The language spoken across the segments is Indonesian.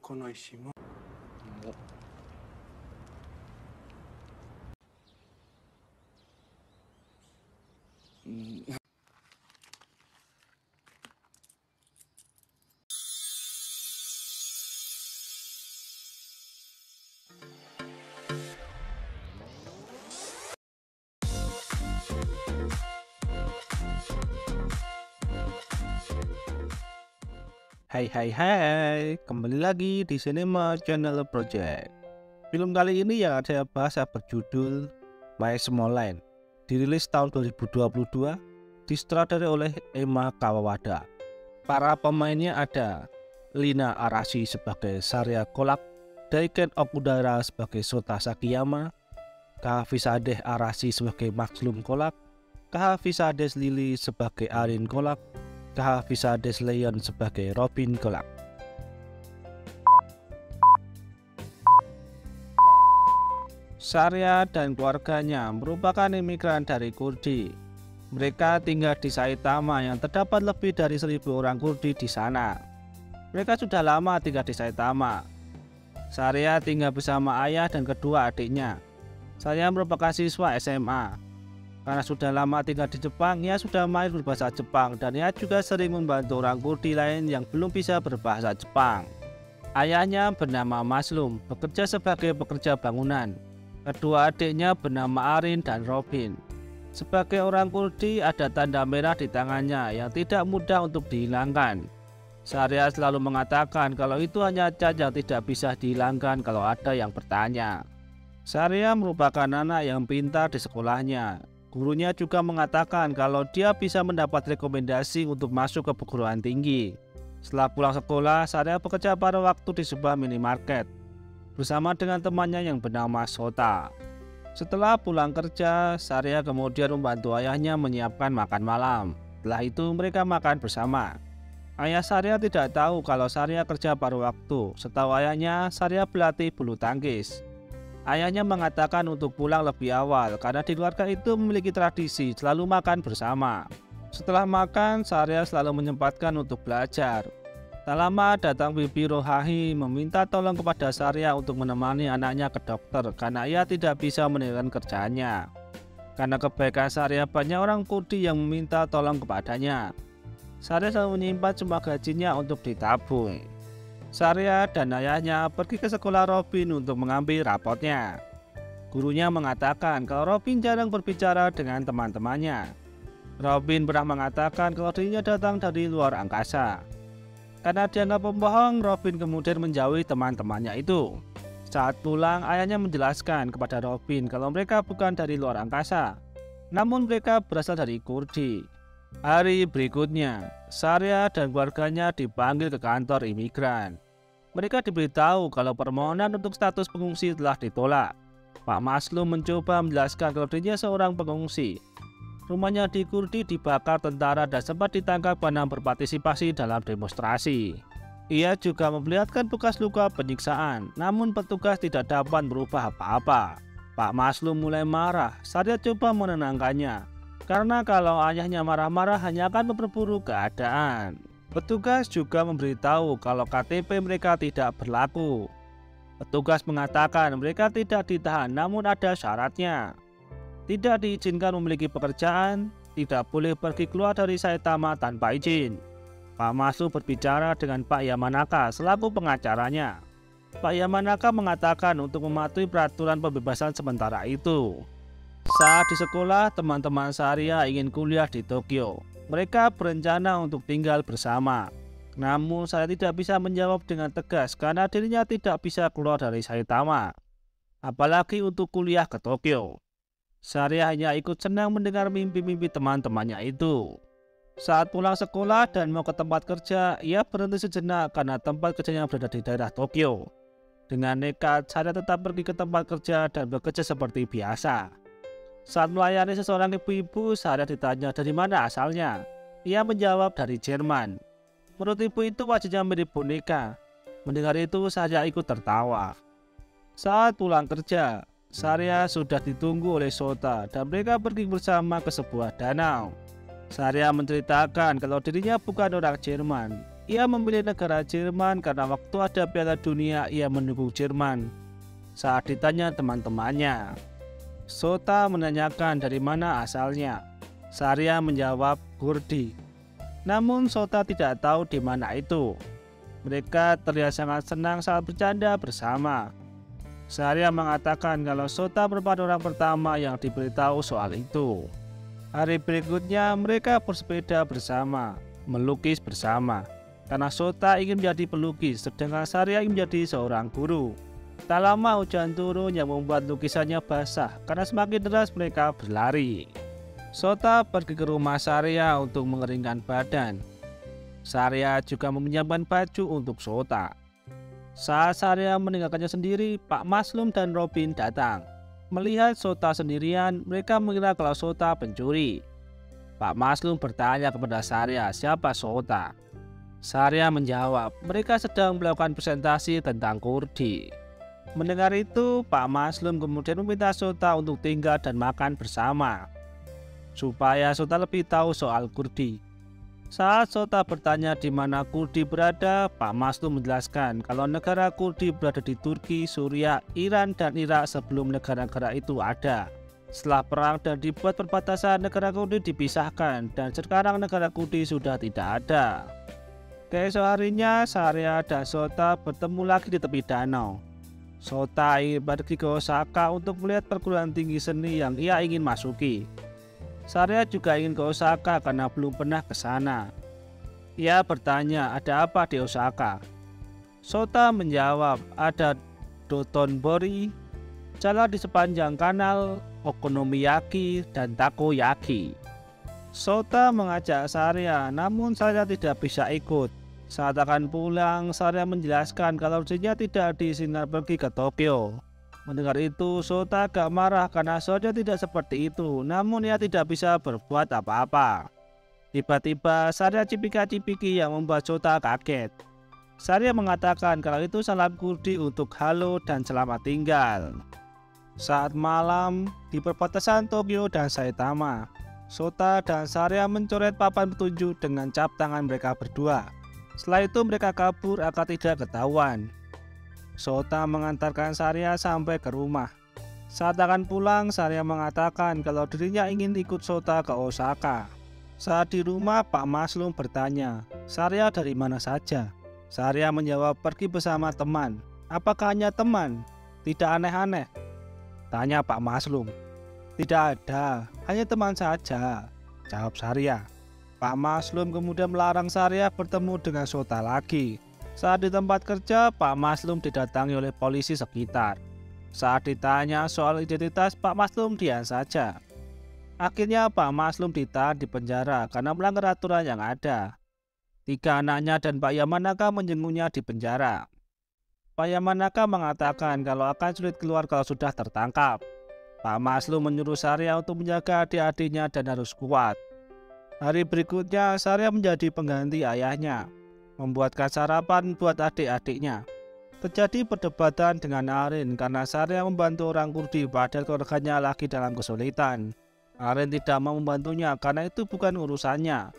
この石も。Hai, kembali lagi di Cinema Channel Project. Film kali ini yang saya bahas berjudul My Small Line, dirilis tahun 2022, disutradarai oleh Emma Kawawada. Para pemainnya ada Lina Arashi sebagai Sarya Kolak, Daiken Okudara sebagai Sota Sakiyama, Kahafizadeh Arashi sebagai Maxlum Kolak, Kahafizadeh Lily sebagai Arin Kolak, Kahafizadeh Leon sebagai Robin Kolak. Sarya dan keluarganya merupakan imigran dari Kurdi. Mereka tinggal di Saitama yang terdapat lebih dari 1000 orang Kurdi di sana. Mereka sudah lama tinggal di Saitama. Sarya tinggal bersama ayah dan kedua adiknya. Sarya merupakan siswa SMA. Karena sudah lama tinggal di Jepang, ia sudah mahir berbahasa Jepang dan ia juga sering membantu orang Kurdi lain yang belum bisa berbahasa Jepang. Ayahnya bernama Maxlum, bekerja sebagai pekerja bangunan. Kedua adiknya bernama Arin dan Robin. Sebagai orang Kurdi, ada tanda merah di tangannya yang tidak mudah untuk dihilangkan. Sarya selalu mengatakan kalau itu hanya cat yang tidak bisa dihilangkan kalau ada yang bertanya. Sarya merupakan anak yang pintar di sekolahnya. Gurunya juga mengatakan kalau dia bisa mendapat rekomendasi untuk masuk ke perguruan tinggi. Setelah pulang sekolah, Sarya bekerja pada waktu di sebuah minimarket bersama dengan temannya yang bernama Sota. Setelah pulang kerja, Sarya kemudian membantu ayahnya menyiapkan makan malam. Setelah itu mereka makan bersama. Ayah Sarya tidak tahu kalau Sarya kerja paruh waktu. Setahu ayahnya, Sarya berlatih bulu tangkis. Ayahnya mengatakan untuk pulang lebih awal karena di keluarga itu memiliki tradisi selalu makan bersama. Setelah makan, Sarya selalu menyempatkan untuk belajar. Tak lama datang Bibi Rohahi meminta tolong kepada Sarya untuk menemani anaknya ke dokter karena ia tidak bisa meninggalkan kerjaannya. Karena kebaikan Sarya, banyak orang Kurdi yang meminta tolong kepadanya. Sarya selalu menyimpan semua gajinya untuk ditabung. Sarya dan ayahnya pergi ke sekolah Robin untuk mengambil rapotnya. Gurunya mengatakan kalau Robin jarang berbicara dengan teman-temannya. Robin pernah mengatakan kalau dirinya datang dari luar angkasa. Karena dianggap pembohong, Robin kemudian menjauhi teman-temannya itu. Saat pulang, ayahnya menjelaskan kepada Robin kalau mereka bukan dari luar angkasa, namun mereka berasal dari Kurdi. Hari berikutnya, Sarya dan keluarganya dipanggil ke kantor imigran. Mereka diberitahu kalau permohonan untuk status pengungsi telah ditolak. Pak Maxlum mencoba menjelaskan kalau dirinya seorang pengungsi. Rumahnya di Kurdi dibakar tentara dan sempat ditangkap karena berpartisipasi dalam demonstrasi. Ia juga memperlihatkan bekas luka penyiksaan, namun petugas tidak dapat merubah apa-apa. Pak Maxlum mulai marah. Sarya coba menenangkannya, karena kalau ayahnya marah-marah hanya akan memperburuk keadaan. Petugas juga memberitahu kalau KTP mereka tidak berlaku. Petugas mengatakan mereka tidak ditahan, namun ada syaratnya. Tidak diizinkan memiliki pekerjaan, tidak boleh pergi keluar dari Saitama tanpa izin. Pak Maxlum berbicara dengan Pak Yamanaka selaku pengacaranya. Pak Yamanaka mengatakan untuk mematuhi peraturan pembebasan sementara itu. Saat di sekolah, teman-teman Sarya ingin kuliah di Tokyo. Mereka berencana untuk tinggal bersama. Namun saya tidak bisa menjawab dengan tegas karena dirinya tidak bisa keluar dari Saitama, apalagi untuk kuliah ke Tokyo. Sarya hanya ikut senang mendengar mimpi-mimpi teman-temannya itu. Saat pulang sekolah dan mau ke tempat kerja, ia berhenti sejenak karena tempat kerjanya berada di daerah Tokyo. Dengan nekat, Sarya tetap pergi ke tempat kerja dan bekerja seperti biasa. Saat melayani seseorang ibu-ibu, Sarya ditanya dari mana asalnya. Ia menjawab dari Jerman. Menurut ibu itu wajahnya mirip boneka. Mendengar itu, Sarya ikut tertawa. Saat pulang kerja, Sarya sudah ditunggu oleh Sota dan mereka pergi bersama ke sebuah danau. Sarya menceritakan kalau dirinya bukan orang Jerman. Ia memilih negara Jerman karena waktu ada Piala Dunia ia mendukung Jerman. Saat ditanya teman-temannya, Sota menanyakan dari mana asalnya. Syahriar menjawab Kurdi. Namun Sota tidak tahu di mana itu. Mereka terlihat sangat senang saat bercanda bersama. Syahriar mengatakan kalau Sota merupakan orang pertama yang diberitahu soal itu. Hari berikutnya mereka bersepeda bersama, melukis bersama. Karena Sota ingin menjadi pelukis, sedangkan Syahriar ingin menjadi seorang guru. Tak lama hujan turun yang membuat lukisannya basah. Karena semakin deras mereka berlari. Sota pergi ke rumah Syahriar untuk mengeringkan badan. Syahriar juga meminjamkan baju untuk Sota. Saat Syahriar meninggalkannya sendiri, Pak Maslum dan Robin datang. Melihat Sota sendirian, mereka mengira kalau Sota pencuri. Pak Maslum bertanya kepada Syahriar siapa Sota. Syahriar menjawab, mereka sedang melakukan presentasi tentang Kurdi. Mendengar itu, Pak Maslum kemudian meminta Sota untuk tinggal dan makan bersama, supaya Sota lebih tahu soal Kurdi. Saat Sota bertanya di mana Kurdi berada, Pak Maslum menjelaskan kalau negara Kurdi berada di Turki, Suriah, Iran, dan Irak sebelum negara-negara itu ada. Setelah perang dan dibuat perbatasan, negara Kurdi dipisahkan dan sekarang negara Kurdi sudah tidak ada. Keesok harinya, Syahriar dan Sota bertemu lagi di tepi danau. Sota ingin pergi ke Osaka untuk melihat perguruan tinggi seni yang ia ingin masuki. Syahriar juga ingin ke Osaka karena belum pernah ke sana. Ia bertanya, ada apa di Osaka? Sota menjawab, ada Dotonbori, jalan di sepanjang kanal, okonomiyaki, dan takoyaki. Sota mengajak Syahriar, namun Syahriar tidak bisa ikut. Saat akan pulang, Syahriar menjelaskan kalau dirinya tidak diizinkan pergi ke Tokyo. Mendengar itu, Sota agak marah karena Syahriar tidak seperti itu, namun ia tidak bisa berbuat apa-apa. Tiba-tiba, Syahriar cipika-cipiki yang membuat Sota kaget. Syahriar mengatakan kalau itu salam Kurdi untuk halo dan selamat tinggal. Saat malam, di perbatasan Tokyo dan Saitama, Sota dan Syahriar mencoret papan petunjuk dengan cap tangan mereka berdua. Setelah itu mereka kabur agar tidak ketahuan. Sota mengantarkan Syahriar sampai ke rumah. Saat akan pulang, Syahriar mengatakan kalau dirinya ingin ikut Sota ke Osaka. Saat di rumah, Pak Maslum bertanya, Syahriar dari mana saja? Syahriar menjawab, pergi bersama teman. Apakah hanya teman? Tidak aneh-aneh? Tanya Pak Maslum. Tidak ada, hanya teman saja, jawab Syahriar. Pak Maslum kemudian melarang Syahriar bertemu dengan Sota lagi. Saat di tempat kerja, Pak Maslum didatangi oleh polisi sekitar. Saat ditanya soal identitas, Pak Maslum diam saja. Akhirnya Pak Maslum ditahan di penjara karena melanggar aturan yang ada. 3 anaknya dan Pak Yamanaka menjenguknya di penjara. Pak Yamanaka mengatakan kalau akan sulit keluar kalau sudah tertangkap. Pak Maslum menyuruh Syahriar untuk menjaga adik-adiknya dan harus kuat. Hari berikutnya, Syahriar menjadi pengganti ayahnya, membuatkan sarapan buat adik-adiknya. Terjadi perdebatan dengan Arin karena Syahriar membantu orang Kurdi padahal keluarganya lagi dalam kesulitan. Arin tidak mau membantunya karena itu bukan urusannya,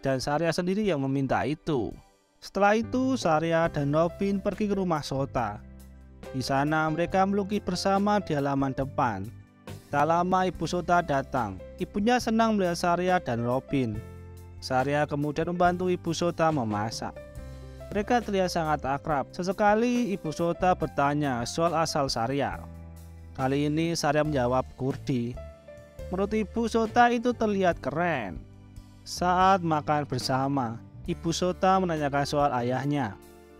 dan Syahriar sendiri yang meminta itu. Setelah itu, Syahriar dan Robin pergi ke rumah Sota. Di sana mereka melukis bersama di halaman depan. Tak lama ibu Sota datang. Ibunya senang melihat Syahriar dan Robin. Syahriar kemudian membantu ibu Sota memasak. Mereka terlihat sangat akrab. Sesekali ibu Sota bertanya soal asal Syahriar. Kali ini Syahriar menjawab Kurdi. Menurut ibu Sota itu terlihat keren. Saat makan bersama, ibu Sota menanyakan soal ayahnya.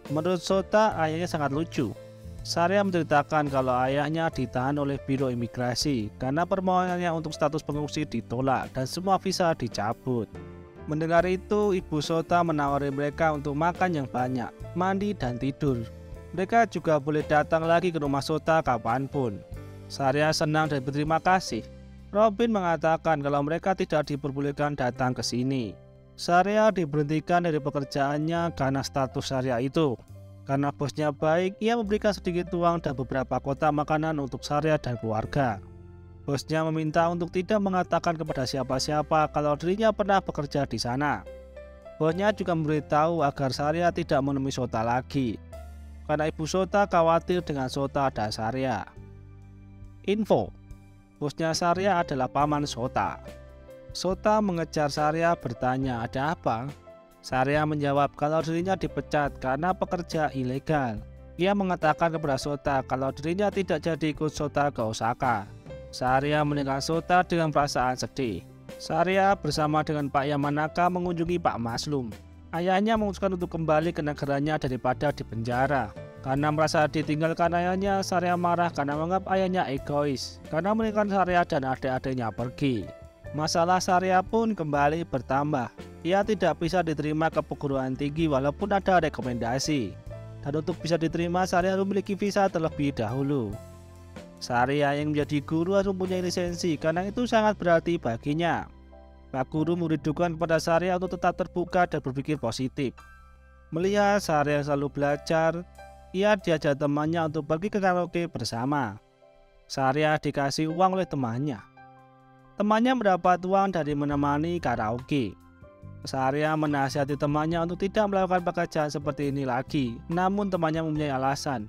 Menurut Sota, ayahnya sangat lucu. Syahriar menceritakan kalau ayahnya ditahan oleh Biro Imigrasi karena permohonannya untuk status pengungsi ditolak dan semua visa dicabut. Mendengar itu, ibu Sota menawari mereka untuk makan yang banyak, mandi dan tidur. Mereka juga boleh datang lagi ke rumah Sota kapanpun. Syahriar senang dan berterima kasih. Robin mengatakan kalau mereka tidak diperbolehkan datang ke sini. Syahriar diberhentikan dari pekerjaannya karena status Syahriar itu. Karena bosnya baik, ia memberikan sedikit uang dan beberapa kotak makanan untuk Syahriar dan keluarga. Bosnya meminta untuk tidak mengatakan kepada siapa-siapa kalau dirinya pernah bekerja di sana. Bosnya juga memberitahu agar Saria tidak menemui Sota lagi, karena ibu Sota khawatir dengan Sota dan Saria. Info: bosnya Saria adalah paman Sota. Sota mengejar Saria bertanya ada apa. Saria menjawab kalau dirinya dipecat karena pekerja ilegal. Ia mengatakan kepada Sota kalau dirinya tidak jadi ikut Sota ke Osaka. Saria meninggalkan Sota dengan perasaan sedih. Saria bersama dengan Pak Yamanaka mengunjungi Pak Maslum. Ayahnya memutuskan untuk kembali ke negaranya daripada di penjara. Karena merasa ditinggalkan ayahnya, Saria marah karena menganggap ayahnya egois karena meninggalkan Saria dan adik-adiknya pergi. Masalah Saria pun kembali bertambah. Ia tidak bisa diterima ke perguruan tinggi walaupun ada rekomendasi. Dan untuk bisa diterima, Saria harus memiliki visa terlebih dahulu. Saria yang menjadi guru harus mempunyai lisensi karena itu sangat berarti baginya. Pak guru merindukan kepada Saria untuk tetap terbuka dan berpikir positif. Melihat Saria selalu belajar, ia diajak temannya untuk pergi ke karaoke bersama. Saria dikasih uang oleh temannya. Temannya mendapat uang dari menemani karaoke. Saria menasihati temannya untuk tidak melakukan pekerjaan seperti ini lagi, namun temannya mempunyai alasan.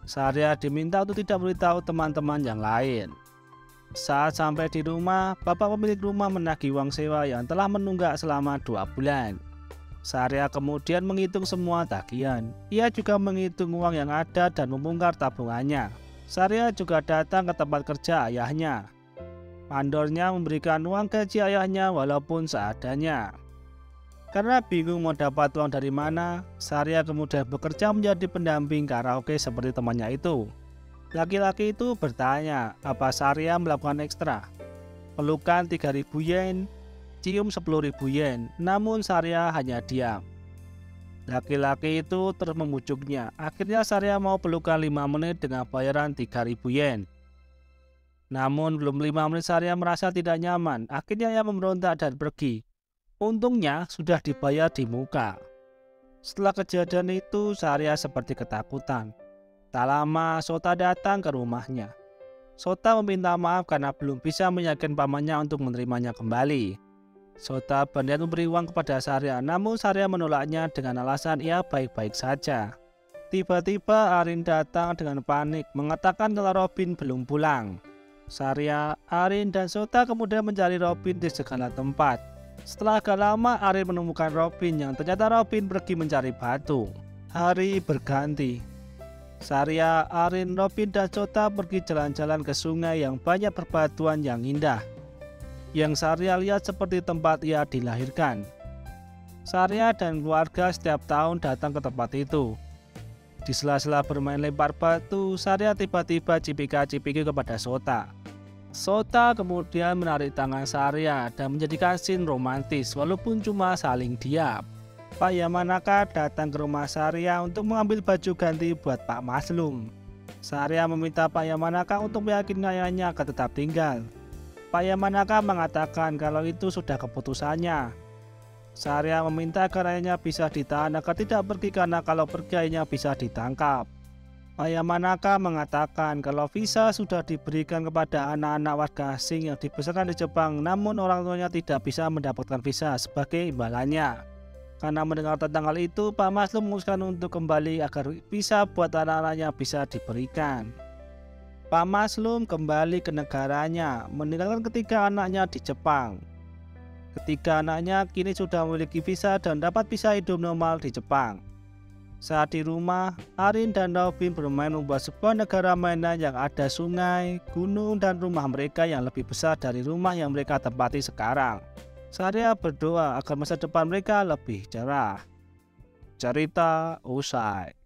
Saria diminta untuk tidak memberitahu teman-teman yang lain. Saat sampai di rumah, bapak pemilik rumah menagih uang sewa yang telah menunggak selama 2 bulan. Saria kemudian menghitung semua tagihan. Ia juga menghitung uang yang ada dan membongkar tabungannya. Saria juga datang ke tempat kerja ayahnya. Mandornya memberikan uang gaji ayahnya walaupun seadanya. Karena bingung mau dapat uang dari mana, Saria kemudian bekerja menjadi pendamping karaoke seperti temannya itu. Laki-laki itu bertanya apa Saria melakukan ekstra. Pelukan 3.000 yen, cium 10.000 yen, namun Saria hanya diam. Laki-laki itu terus membujuknya. Akhirnya Saria mau pelukan 5 menit dengan bayaran 3.000 yen. Namun belum 5 menit Saria merasa tidak nyaman. Akhirnya ia memberontak dan pergi. Untungnya sudah dibayar di muka. Setelah kejadian itu, Saria seperti ketakutan. Tak lama Sota datang ke rumahnya. Sota meminta maaf karena belum bisa meyakinkan pamannya untuk menerimanya kembali. Sota berniat memberi uang kepada Saria, namun Saria menolaknya dengan alasan ia baik-baik saja. Tiba-tiba Arin datang dengan panik mengatakan kalau Robin belum pulang. Saria, Arin, dan Sota kemudian mencari Robin di segala tempat. Setelah agak lama, Arin menemukan Robin yang ternyata Robin pergi mencari batu. Hari berganti. Saria, Arin, Robin, dan Sota pergi jalan-jalan ke sungai yang banyak berbatuan yang indah. Yang Saria lihat seperti tempat ia dilahirkan. Saria dan keluarga setiap tahun datang ke tempat itu. Di sela-sela bermain lempar batu, Saria tiba-tiba cipika-cipiki kepada Sota. Sota kemudian menarik tangan Saria dan menjadikan scene romantis walaupun cuma saling diam. Pak Yamanaka datang ke rumah Saria untuk mengambil baju ganti buat Pak Maslum. Saria meminta Pak Yamanaka untuk meyakinkan ayahnya akan tetap tinggal. Pak Yamanaka mengatakan kalau itu sudah keputusannya. Saria meminta agar ayahnya bisa ditahan agar tidak pergi karena kalau pergi ayahnya bisa ditangkap. Pak Yamanaka mengatakan kalau visa sudah diberikan kepada anak-anak warga asing yang dibesarkan di Jepang, namun orang tuanya tidak bisa mendapatkan visa sebagai imbalannya. Karena mendengar tentang hal itu, Pak Maslum memutuskan untuk kembali agar visa buat anak-anaknya bisa diberikan. Pak Maslum kembali ke negaranya, meninggalkan ketiga anaknya di Jepang. Ketiga anaknya kini sudah memiliki visa dan dapat bisa hidup normal di Jepang. Saat di rumah, Arin dan Robin bermain membuat sebuah negara mainan yang ada sungai, gunung, dan rumah mereka yang lebih besar dari rumah yang mereka tempati sekarang. Saria berdoa agar masa depan mereka lebih cerah. Cerita usai.